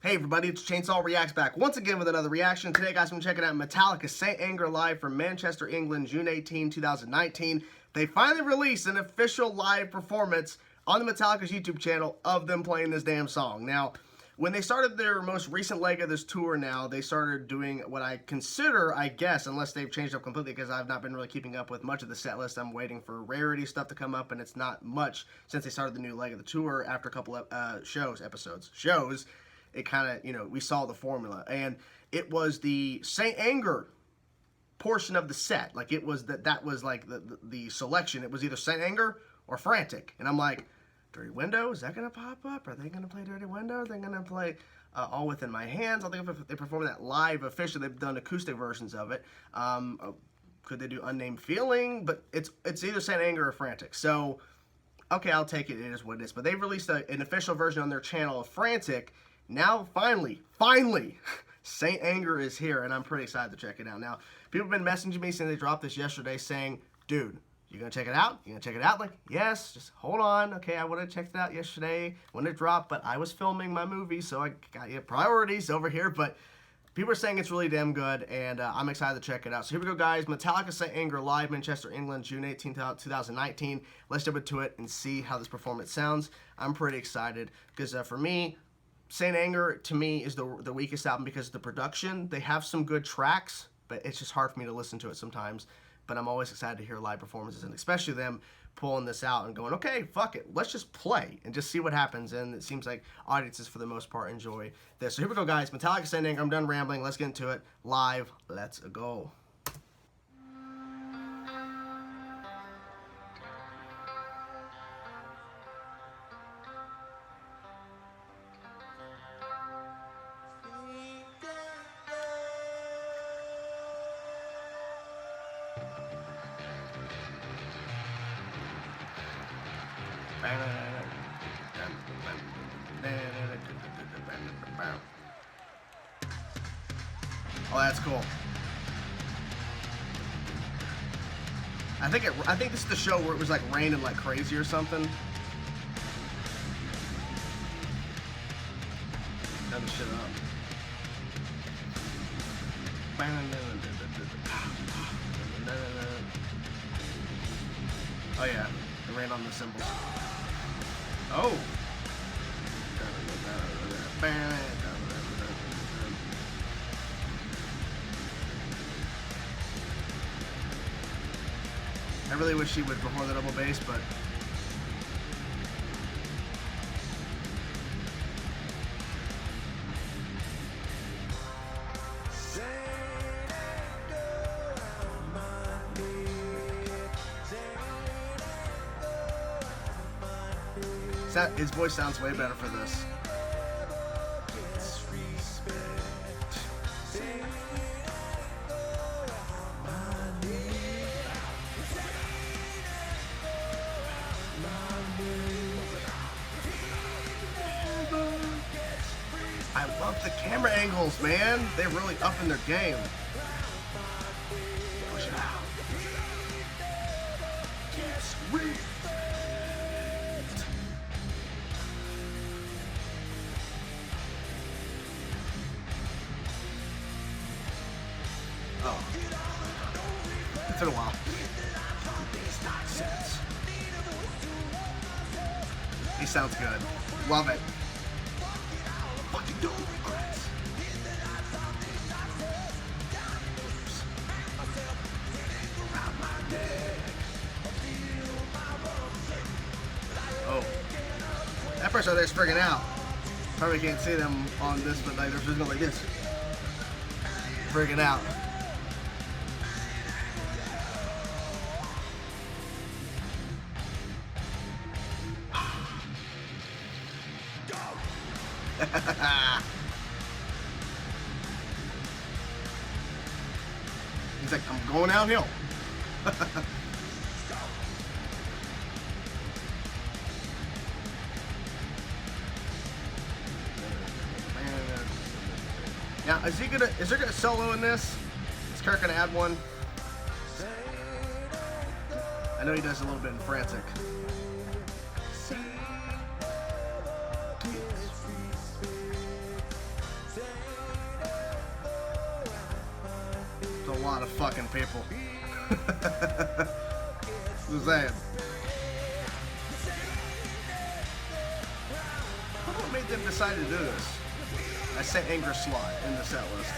Hey everybody, it's Chainsaw Reacts back once again with another reaction. Today, guys, I'm checking out Metallica Saint Anger live from Manchester, England, June 18, 2019. They finally released an official live performance on the Metallica's YouTube channel of them playing this damn song. Now, when they started their most recent leg of this tour now, they started doing what I consider, I guess, unless they've changed up completely because I've not been really keeping up with much of the set list. I'm waiting for Rarity stuff to come up, and it's not much since they started the new leg of the tour after a couple of shows. It kind of, we saw the formula, and it was the Saint Anger portion of the set. Like, it was that was like the selection. It was either Saint Anger or Frantic, and I'm like, Dirty Window, is that going to pop up? Are they going to play Dirty Window? Are they going to play All Within My Hands? I think if they perform that live officially, they've done acoustic versions of it. Could they do Unnamed Feeling? But it's either Saint Anger or Frantic. So, okay, I'll take it. It is what it is. But they've released an official version on their channel of Frantic. Now, finally, Saint Anger is here, and I'm pretty excited to check it out. Now, people have been messaging me since they dropped this yesterday saying, dude, you gonna check it out? You gonna check it out? Like, yes, just hold on. Okay, I would have checked it out yesterday when it dropped, but I was filming my movie, so I got priorities over here. But people are saying it's really damn good, and I'm excited to check it out. So here we go, guys. Metallica Saint Anger live, Manchester, England, June 18, 2019. Let's jump into it and see how this performance sounds. I'm pretty excited because for me, Saint Anger, to me, is the weakest album because of the production. They have some good tracks, but it's just hard for me to listen to it sometimes. But I'm always excited to hear live performances, and especially them pulling this out and going, okay, fuck it, let's just play and just see what happens. And it seems like audiences, for the most part, enjoy this. So here we go, guys. Metallica Saint Anger. I'm done rambling. Let's get into it. Live. Let's go. Oh, that's cool. I think this is the show where it was like raining like crazy or something. Turn the shit up. Oh yeah, the rain on the cymbals. Oh. I really wish she would perform the double bass, but his voice sounds way better for this. I love the camera angles, man. They're really upping their game. Push it out. Oh. It's been a while. He sounds good. Love it. Fucking don't regrets. Oh. That person out there is freaking out. Probably can't see them on this, but like they're just going like this. Freaking out. He's like, I'm going downhill. Now, is there gonna solo in this? Is Kirk gonna add one? I know he does a little bit in Frantic. fucking people. Who's that? What made them decide to do this? I set Anger slot in the set list.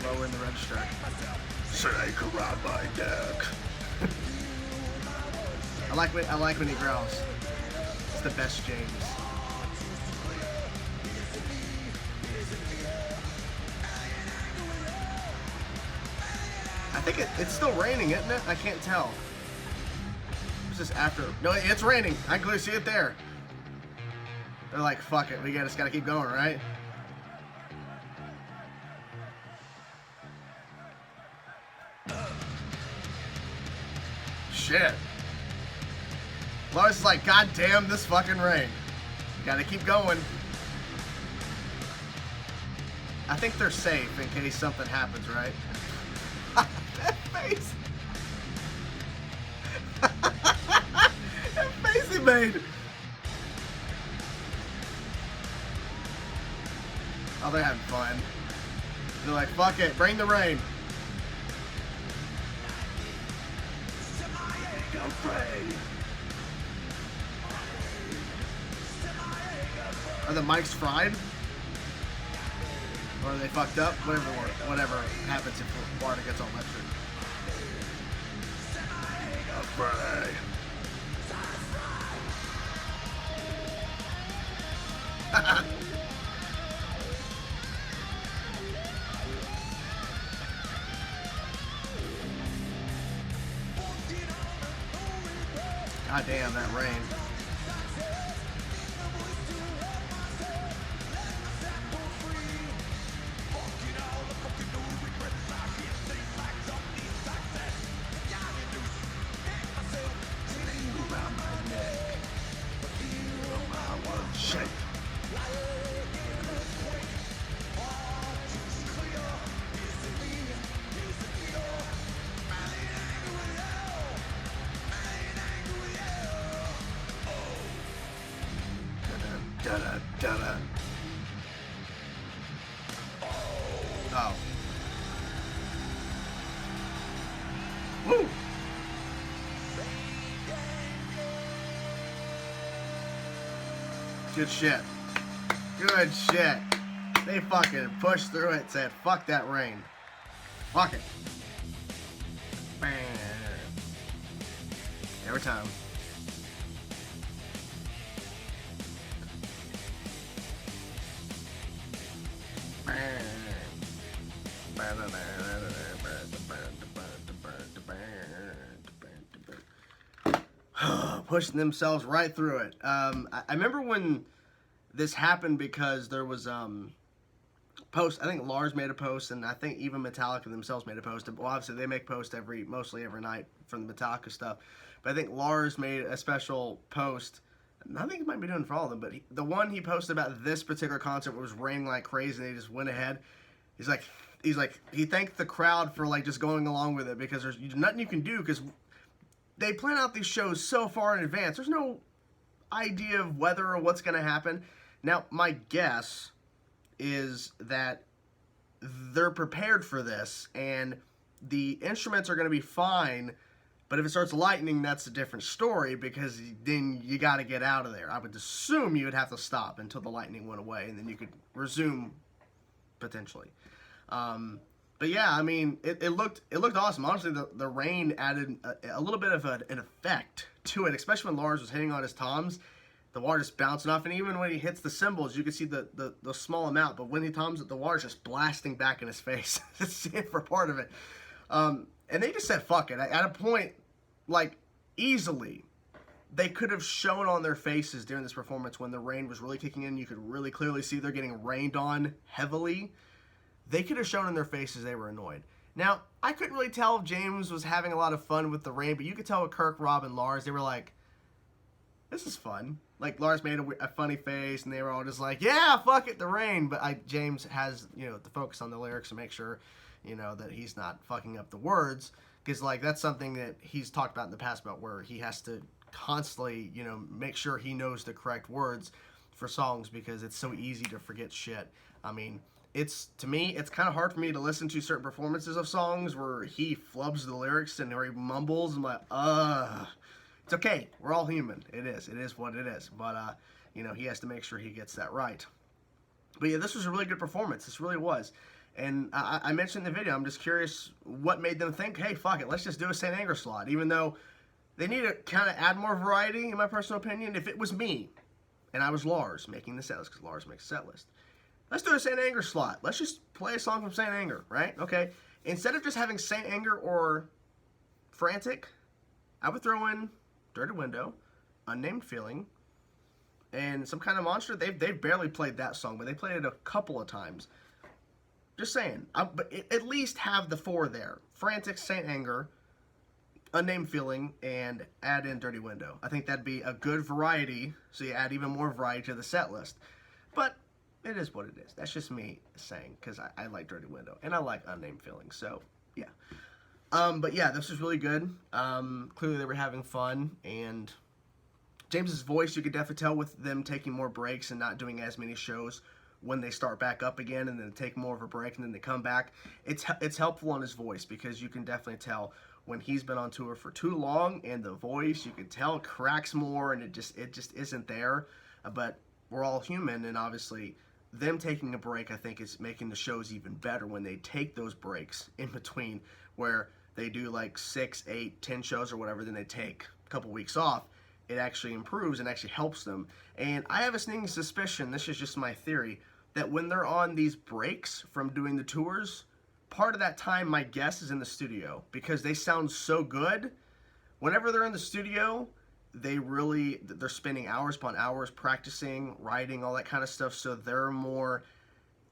Lower in the register. Snake around my neck. I like when he growls. It's the best James. I think it's still raining, isn't it? I can't tell. It's just after. No, it's raining. I can clearly see it there. They're like, fuck it. We just gotta keep going, right? Shit. Lars is like, God damn this fucking rain. Gotta keep going. I think they're safe in case something happens, right? That face. That face he made. Oh, they're having fun. They're like, fuck it, bring the rain. Are the mics fried? Or are they fucked up? Whatever happens if Florida gets all electric. Afraid. God damn, that rain. Shit. Da-da. Oh. Woo! Good shit. Good shit. They fucking pushed through it and said, fuck that rain. Fuck it. Bam. Every time. Pushing themselves right through it. I remember when this happened because there was post. I think Lars made a post, and I think even Metallica themselves made a post. Well, obviously they make posts mostly every night from the Metallica stuff. But I think Lars made a special post. I think he might be doing it for all of them, but the one he posted about this particular concert was raining like crazy, and they just went ahead. He's like, he thanked the crowd for like just going along with it because there's nothing you can do because they plan out these shows so far in advance. There's no idea of whether or what's going to happen. Now, my guess is that they're prepared for this, and the instruments are going to be fine. But if it starts lightning, that's a different story because then you got to get out of there. I would assume you would have to stop until the lightning went away, and then you could resume potentially. But yeah, I mean, it looked awesome. Honestly, the rain added a little bit of an effect to it, especially when Lars was hitting on his toms. The water just bouncing off, and even when he hits the cymbals, you can see the small amount. But when he toms it, the water's just blasting back in his face. See it for part of it. And they just said, fuck it. At a point, like, easily, they could have shown on their faces during this performance when the rain was really kicking in. You could really clearly see they're getting rained on heavily. They could have shown in their faces they were annoyed. Now, I couldn't really tell if James was having a lot of fun with the rain, but you could tell with Kirk, Rob, and Lars, they were like, this is fun. Like, Lars made a funny face, and they were all just like, yeah, fuck it, the rain. But James has, to focus on the lyrics and make sure, that he's not fucking up the words. Because, like, that's something that he's talked about in the past about where he has to constantly, make sure he knows the correct words for songs because it's so easy to forget shit. I mean, to me, it's kind of hard for me to listen to certain performances of songs where he flubs the lyrics and where he mumbles. I'm like, it's okay. We're all human. It is what it is. But, he has to make sure he gets that right. But yeah, this was a really good performance. This really was. And I mentioned in the video, I'm just curious what made them think, hey, fuck it, let's just do a St. Anger slot. Even though they need to kind of add more variety, in my personal opinion. If it was me, and I was Lars making the set list, because Lars makes a set list, let's do a St. Anger slot. Let's just play a song from St. Anger, right? Okay. Instead of just having St. Anger or Frantic, I would throw in Dirty Window, Unnamed Feeling, and some kind of monster. They've barely played that song, but they played it a couple of times. Just saying. But at least have the 4 there. Frantic, St. Anger, Unnamed Feeling, and add in Dirty Window. I think that'd be a good variety, so you add even more variety to the set list. But it is what it is. That's just me saying, because I like Dirty Window, and I like Unnamed Feeling, so yeah. But yeah, this was really good. Clearly they were having fun, and James's voice, you could definitely tell with them taking more breaks and not doing as many shows when they start back up again and then take more of a break and then they come back. It's helpful on his voice because you can definitely tell when he's been on tour for too long and the voice, you can tell, cracks more and it just isn't there. But we're all human, and obviously them taking a break, I think, is making the shows even better when they take those breaks in between where they do like 6, 8, 10 shows or whatever, then they take a couple weeks off. It actually improves and actually helps them. And I have a sneaking suspicion, this is just my theory, that when they're on these breaks from doing the tours, part of that time, my guess, is in the studio because they sound so good. Whenever they're in the studio, they're spending hours upon hours practicing, writing, all that kind of stuff, so they're more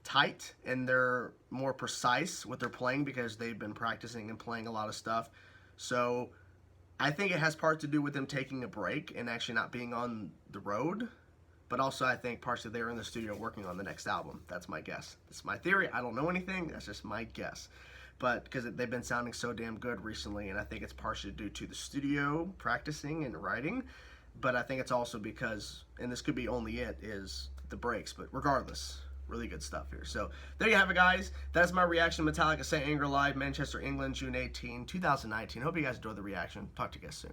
tight and they're more precise with their playing because they've been practicing and playing a lot of stuff. So I think it has part to do with them taking a break and actually not being on the road. But also, I think partially they were in the studio working on the next album. That's my guess. That's my theory. I don't know anything. That's just my guess. But because they've been sounding so damn good recently, and I think it's partially due to the studio practicing and writing. But I think it's also because, and this could be only it, is the breaks. But regardless, really good stuff here. So there you have it, guys. That's my reaction to Metallica St. Anger Live, Manchester, England, June 18, 2019. Hope you guys enjoyed the reaction. Talk to you guys soon.